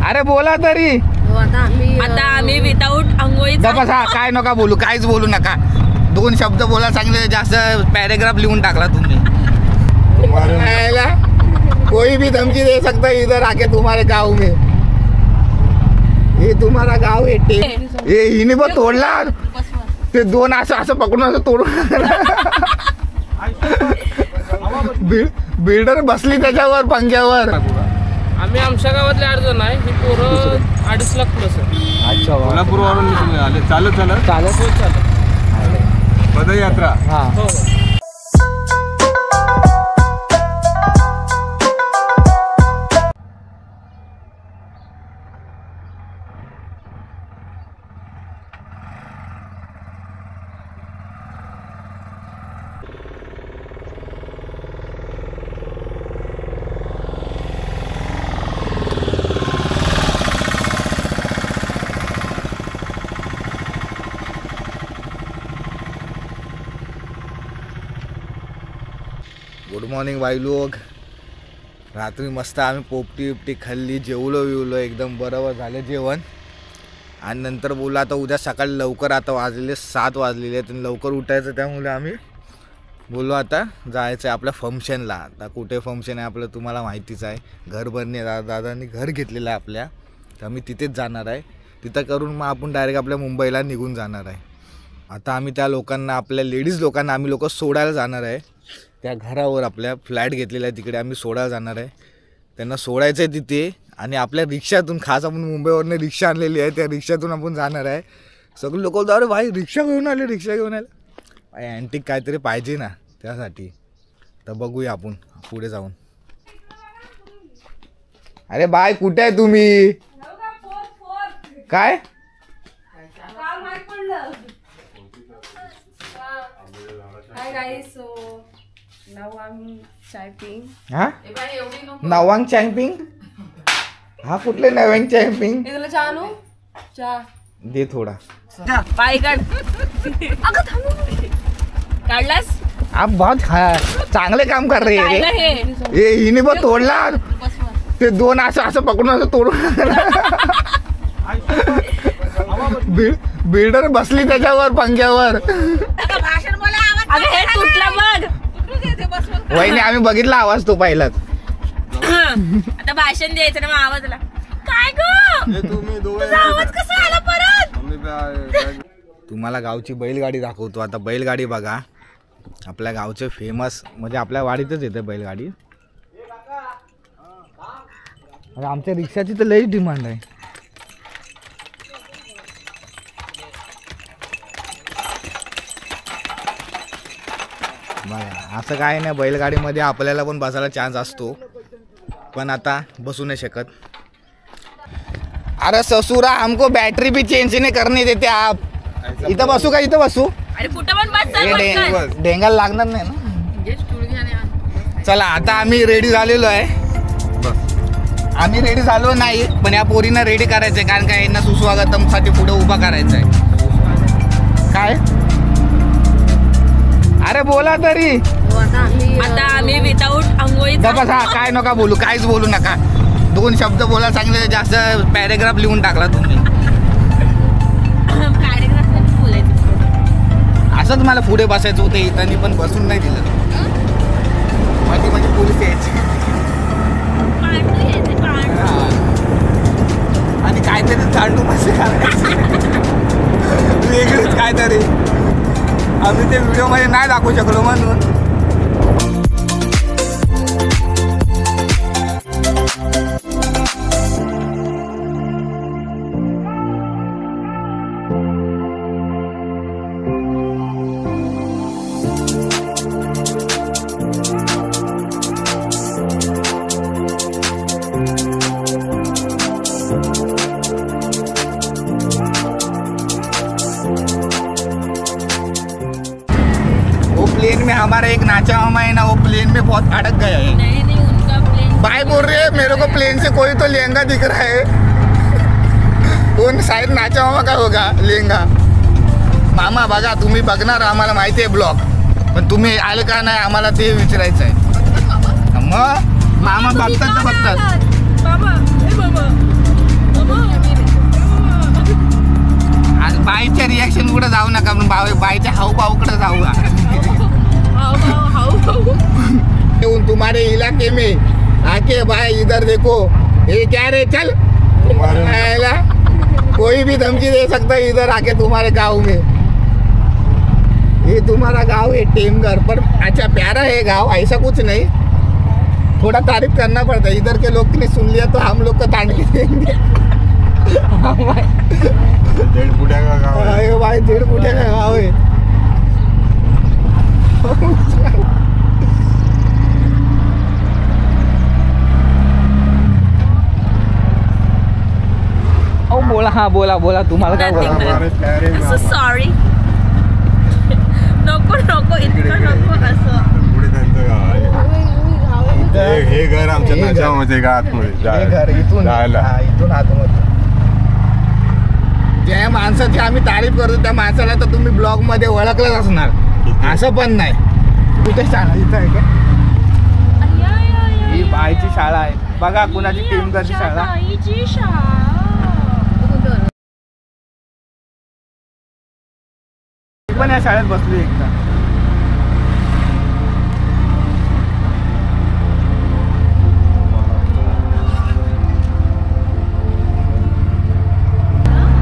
अरे बोला तरी. आता आम्ही विदाऊट आंघोळी बसा, काय नका बोलू, काहीच बोलू नका. 2 शब्द बोला, चांगले जास्त पॅरेग्राफ लिहून टाकला तुम्ही. कोई भी धमकी दे सकता है इधर आके तुम्हारे गाँव में. ये तुम्हारा गाँव है. ये हिने पण तोडला ते 2 असं पकडून असं तोडून. बिल्डर बसली त्याच्यावर पंख्यावर. आम्ही आमच्या गावातले 8 जण आहे. ही पोरं 2.5 लाख प्लस आहे. अच्छा, कोल्हापूरवरून आले. चालत पदयात्रा. हो. गुड मॉर्निंग बाई लोक. रात्री मस्त आम्ही पोपटी खाल्ली, जेवलो एकदम बरोबर झालं जेवण. आणि नंतर बोललो आता उद्या सकाळी लवकर, आता वाजलेले 7 वाजलेले आहेत, लवकर उठायचं. त्यामुळे आम्ही बोललो आता जायचं आहे आपल्या फंक्शनला. आता कुठे फंक्शन आहे आपलं तुम्हाला माहितीच आहे. घर बनणे, दादांनी घर घेतलेलं आहे आपल्या, तर आम्ही तिथेच जाणार आहे. तिथं करून मग आपण डायरेक्ट आपल्या मुंबईला निघून जाणार आहे. आता आम्ही त्या लोकांना, आपल्या लेडीज लोकांना आम्ही लोक सोडायला जाणार आहे. त्या घरावर आपल्या फ्लॅट घेतलेला आहे, तिकडे आम्ही सोडायला जाणार आहे. त्यांना सोडायचं आहे तिथे. आणि आपल्या रिक्षातून, खास आपण मुंबईवरनं रिक्षा आणलेली आहे, त्या रिक्षातून आपण जाणार आहे. सगळे लोक बोलतात अरे भाई रिक्षा घेऊन आले. भाई अँटिक काहीतरी पाहिजे ना त्यासाठी. तर बघूया आपण पुढे जाऊन. अरे बाय कुठे आहे तुम्ही? काय हाय गाईस. सो नाव आम्ही चाय पिंग. हा नवांग चॅम्पिंग. हा कुठले नवांग चॅम्पिंग? तुला चहा आणू? चहा दे थोडा. पाय काढ. काढलास? आप बहुत चांगले काम कर रहे हैं. ये हिने पण तोडला ते 2 असं पकडून असं तोडून. बिल्डर बसली त्याच्यावर पंख्यावर. वहिनी आम्ही बघितला आवाज तो पहिलाच. आता भाषण द्यायचं ना, मग आवाजला काय गो आवाज कसा आला परत? तुम्हाला गावची बैलगाडी दाखवतो. आता बैलगाडी बघा, आपल्या गावचे फेमस, म्हणजे आपल्या वाडीतच येते बैलगाडी. आमच्या रिक्षाची तर लई डिमांड आहे. बघा असं काय नाही, बैलगाडीमध्ये आपल्याला पण बसायला चान्स असतो, पण आता बसू नाही शकत. अरे ससुरा हमको बैटरी भी चेंज नहीं करने देते आप. इथं बसू का? इथं बसू? अरे कुठं पण बस. ढेंगाला लागणार नाही ना. चला आता आम्ही रेडी झालेलो आहे. आम्ही रेडी झालो नाही, पण या पोरींना रेडी करायचंय, कारण काय यांना सुस्वागतम साठी पुढे उभा करायचंय. काय अरे बोला तरी. आता आम्ही विदाऊट आंघोळी बसा, काय नका बोलू, काहीच बोलू नका. 2 शब्द बोला, चांगले जास्त पॅरेग्राफ लिहून टाकला तुम्ही. असंच मला पुढे बसायचं होतं, इथं पण बसून नाही दिलं. माझी पोलीस यायची आणि काहीतरी चांडू मस्त करायचे वेगळीच काहीतरी. आम्ही ते व्हिडिओमध्ये नाही दाखवू शकलो म्हणून. प्लेन में हमारा एक नाचा मामा है ना, वो प्लेन में बहुत अटक गया है. नहीं उनका प्लेन. भाई बोल रहे हैं मेरे को प्लेन से कोई तो लहंगा दिख रहा है. उन शायद नाचा मामा का होगा लहंगा. मामा बघा, तुम्ही बघणार, आम्हाला माहिती आहे ब्लॉग, पण तुम्ही आले का नाही आम्हाला ते विचारायचं आहे. मग मामा बघतात तर बघतात. के भाई इधर देखो, ये क्या रे, चल आएला। कोई भी धमकी दे सकता है इधर आके तुम्हारे गांव में। ये तुम्हारा गांव है टेमघर, पर अच्छा प्यारा है गांव, ऐसा कुछ नहीं, थोड़ा तारीफ करना पड़ता है। इधर के लोग ने सुन लिया तो हम लोग को तांड के देंगे। 1.5 फुट्या का गाव आहे. अरे भाई 1.5 फुटे का गाँव है। ओ बोला, हा बोला बोला, तुम्हाला काय बोला? हमारे प्यारे असं मामा. सॉरी. नको नको इतकं नको असं. पुढे त्यांचं गाव आहे. हे घर आमच्या नाच्यामध्ये का आतमध्ये हे घर इथून, जायला. हा, इथून आतमध्ये. ज्या माणसाची आम्ही तारीफ करतो त्या माणसाला तर तुम्ही ब्लॉग मध्ये ओळखलंच असणार, असं पण नाही. कुठे शाळा इथं आहे का? ही बाईची शाळा आहे बघा, कुणाची टीमची शाळा. ताईची शाळा. मी पण या शाळेत बसली एकदा.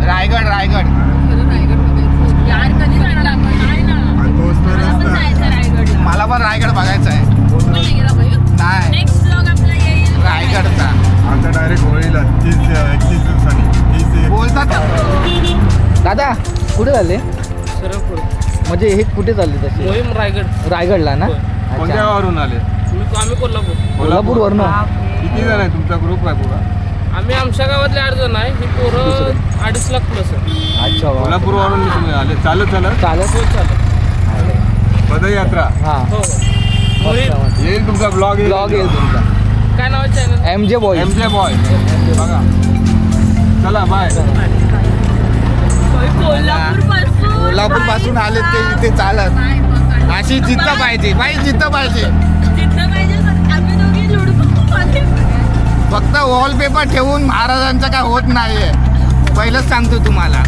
रायगड रायगड. यार कधी जाणार आपण? नाही ना. आणि तोच तर मला पण रस्ता. जायचं रायगडला. मला पण रायगड बघायचं आहे. पण नाही गेला पाहिजे. नाही, नेक्स्ट ब्लॉग आपला येईल रायगडचा आता डायरेक्ट होळीला 31 दिवसांनी 30 बोलतात. दादा कुठे झाले? सरळ पुढे. म्हणजे हे कुठे चालले तसे? मोहीम रायगड. रायगडला ना? होय. कोणत्या अच्छा. गावावरून आले? आम्ही कोल्हापूर. कोल्हापूरवरनं. किती जण आहे तुमचा ग्रुप आहे पुरा? आम्ही आमच्या गावातले 8 जण आहे. ही पोरं 2.5 लाख प्लस आहे. अच्छा वा. कोल्हापूरवरून मी तुम्ही आले चालत चालत चालत. हो चालेल. पदयात्रा हा, हो मोहीम. येईल तुमचा ब्लॉग ब्लॉग येईल तुमचा. काय नाव आहे channel? MJ boy. MJ boy बघा. चला बाय. कोल्हापूर पासून आले ते इथे चालत. अशी जिद्द पाहिजे बाई, जिद्द पाहिजे. फक्त वॉलपेपर ठेवून महाराजांचं काय होत नाहीये, पहिलंच सांगतो तुम्हाला.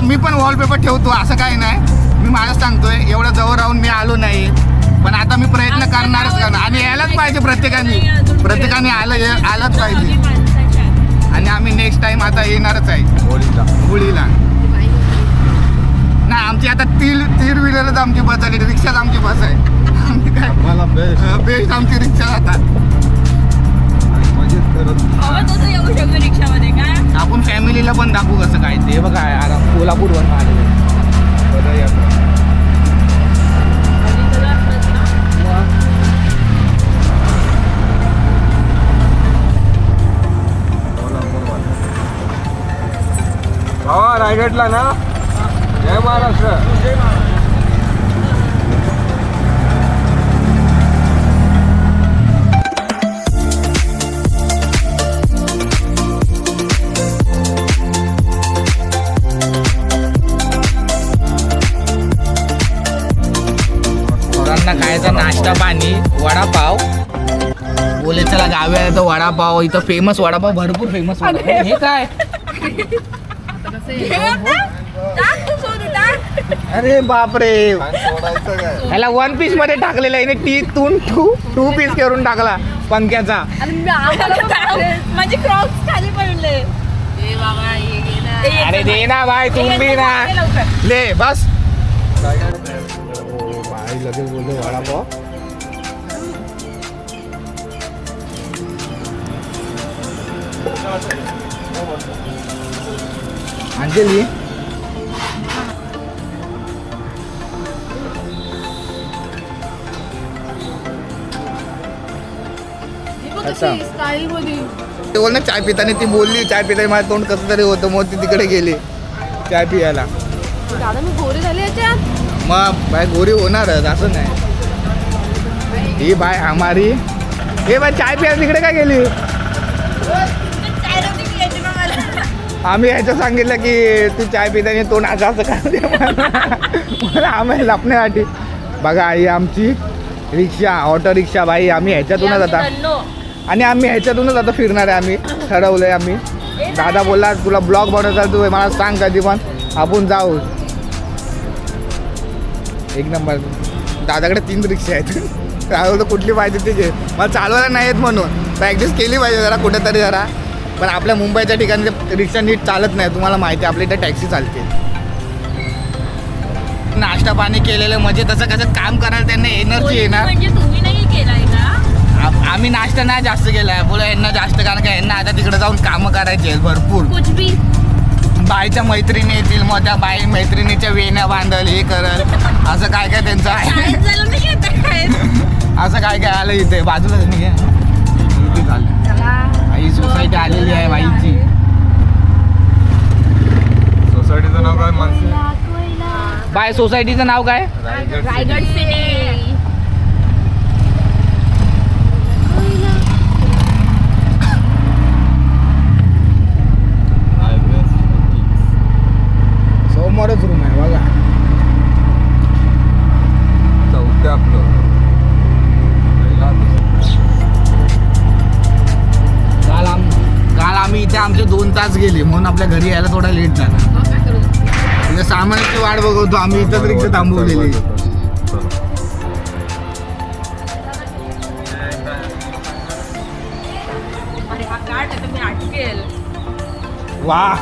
मी पण वॉलपेपर ठेवतो, असं काही नाही. मी माझं सांगतोय, एवढं जवळ राहून मी आलो नाही, पण आता मी प्रयत्न करणारच करणार. आणि यायलाच पाहिजे प्रत्येकाने आलंच पाहिजे. आणि आम्ही नेक्स्ट टाइम आता येणारच आहे होळीला. नाही, आमची आता तीन व्हीलरच आमची बस झाली, रिक्षाच आमची बस आहे. मला बेस्ट आमची रिक्षा जातात. येऊ शकतो रिक्षामध्ये काय? आपण फॅमिलीला पण दाखवू कसं काय ते. बघा आराम कोल्हापूरवरून आलेले. हा रायगडला ना. जय महाराष्ट्र. पोरांना खायचा नाश्ता पाणी वडापाव. बोले चला गावी आहे तर वडापाव, इथं फेमस वडापाव, भरपूर फेमस वडापाव. हे काय? अरे बापरे, ह्याला 1 पीस मध्ये टाकलेला आहे. टू पीस करून टाकला पंख्याचा. माझे क्रॉक्स खाली पडले. अरे दे ना भाई, तुम भी ना ले बस. भाई लगेच बोलतो वडापाव. अंजली ते बोल ना चाय पिताना ती बोलली, चाय पिताना माझं तोंड कसं तरी होतं, मग ती तिकडे गेली चाय पियाला. दादा मी गोरी झाली याच्यात. मग बाय गोरी होणारच, असं नाही. ही बाय हमारी. हे बाय चाय पियाला तिकडे काय गेली? आम्ही ह्याचं सांगितलं की तू चाय पिताना तोंड असं का दे मला आम्ही लपण्यासाठी. बघा ही आमची रिक्षा, ऑटो रिक्षा. बाई आम्ही ह्याच्यातूनच आता, आणि आम्ही ह्याच्यातूनच आता फिरणार आहे. आम्ही ठरवलंय. आम्ही दादा बोलला तुला ब्लॉग बनवायचा, तू मला सांग कधी पण आपण जाऊ. एक नंबर. दादाकडे 3 रिक्षा आहेत. राहुल तर कुठली पाहिजे तिथे, मला चालवायला नाही येत म्हणून. प्रॅक्टिस केली पाहिजे जरा कुठेतरी जरा. पण आपल्या मुंबईच्या ठिकाणी रिक्षा नीट चालत नाही, तुम्हाला माहिती आहे. आपल्या इथे टॅक्सी चालते. नाश्ता पाणी केलेलं म्हणजे तसं कसं काम करायला त्यांना एनर्जी आहे ना. म्हणजे तुम्ही नाही केलाय का? आम्ही नाश्ता नाही जास्त केलाय. बोला यांना जास्त, कारण का यांना आता तिकडे जाऊन कामं करायची आहेत भरपूर. कुछ भी बाईच्या मैत्रिणी येतील, मग त्या बाई मैत्रिणीच्या वेण्या बांधल, हे करल, असं काय काय त्यांचं आहे. शाळेत झालं नाही येत काय? असं काय काय आलं इथे बाजूला आई सोसायटी आलेली आहे बाईची. सोसायटीचं नाव काय मानसी? बाय सोसायटीचं नाव काय? रायगड सिटी. समोरच रूम आहे बघा. चौथं आपलं काल आम्ही इथे आमचे 2 तास गेले, म्हणून आपल्या घरी यायला थोडा लेट झाला. म्हणजे सामानाची वाट बघवतो आम्ही, इथंच रिक्षा थांबवलेली. अरे हा काढ आता मी अटकेल. वा,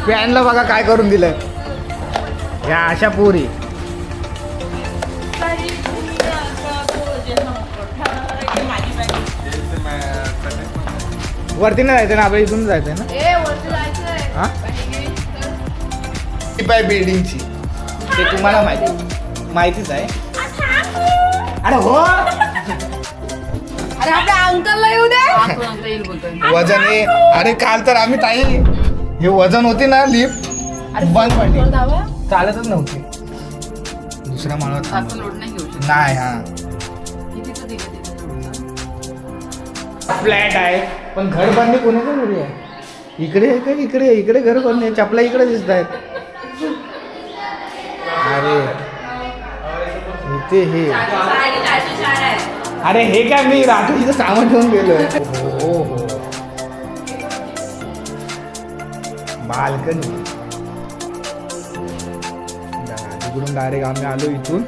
फॅनला बघा काय करून दिलं या अशा पोरी. वरती नाही जायचं ना, आपल्या इथून जायचंय ना. हा? पाय बिल्डिंगची ते तुम्हाला माहितीच आहे. अरे हो, अरे आपल्या अंकलला येऊ दे. वजन आहे. अरे काल तर आम्ही ताई हे वजन होते ना, लिफ्ट बंद पडली, चालतच नव्हती. दुसऱ्या माळावर नाही. हा फ्लॅट आहे पण घर बांधणे कोणाच्या घरी आहे? इकडे आहे का इकडे? इकडे घर बांधणे, चपला इकडे दिसत आहेत. अरे इथे हे, अरे हे काय, मी रात्रीचं सामान ठेवून गेलोय. हो हो, बाल्कनी. तिकडून डायरेक्ट आम्ही आलो इथून.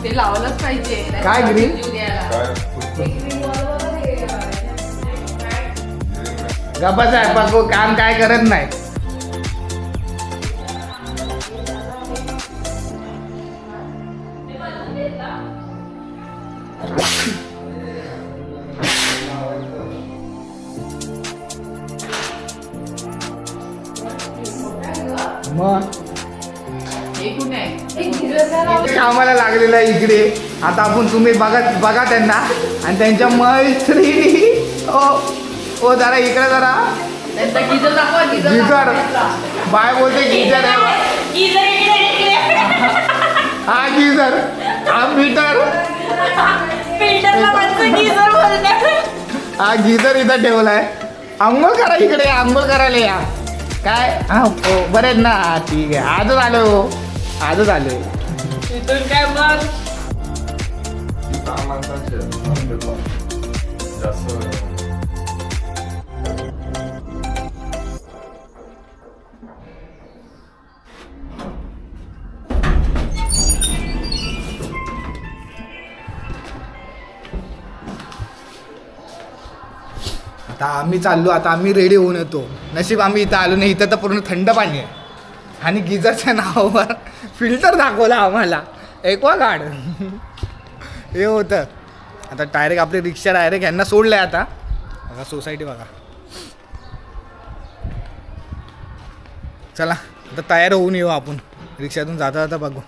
ते लावलंच पाहिजे. काय ग्रीन? गप्पाच आहे पण तो काम काय करत नाही. मग कामाला लागलेलं आहे इकडे. आता आपण तुम्ही बघा त्यांना आणि त्यांच्या मैत्रिणी. ओ जरा इकडे जरा गिझर बाय बोलते, गिझर आहे हा, गिझर हा, मीटर हा, गिझर इथं ठेवलाय. अंघोळ करा इकडे, अंघोळ करायला या. काय हा बरे आहेत ना? ठीक आहे, आजच आलो हो, आजच आलोय. इथून काय मग आता आम्ही चाललो. आता आम्ही रेडी होऊन येतो. नशीब आम्ही इथं आलो नाही, इथं तर पूर्ण थंड पाणी आहे. आणि गिझरच्या नावावर फिल्टर दाखवला आम्हाला, एक्वागार्ड हे होतं. आता डायरेक्ट आपली रिक्षा डायरेक्ट यांना सोडलंय. आता बघा सोसायटी बघा. चला आता तयार होऊन येऊ आपण, रिक्षातून जाता जाता बघू.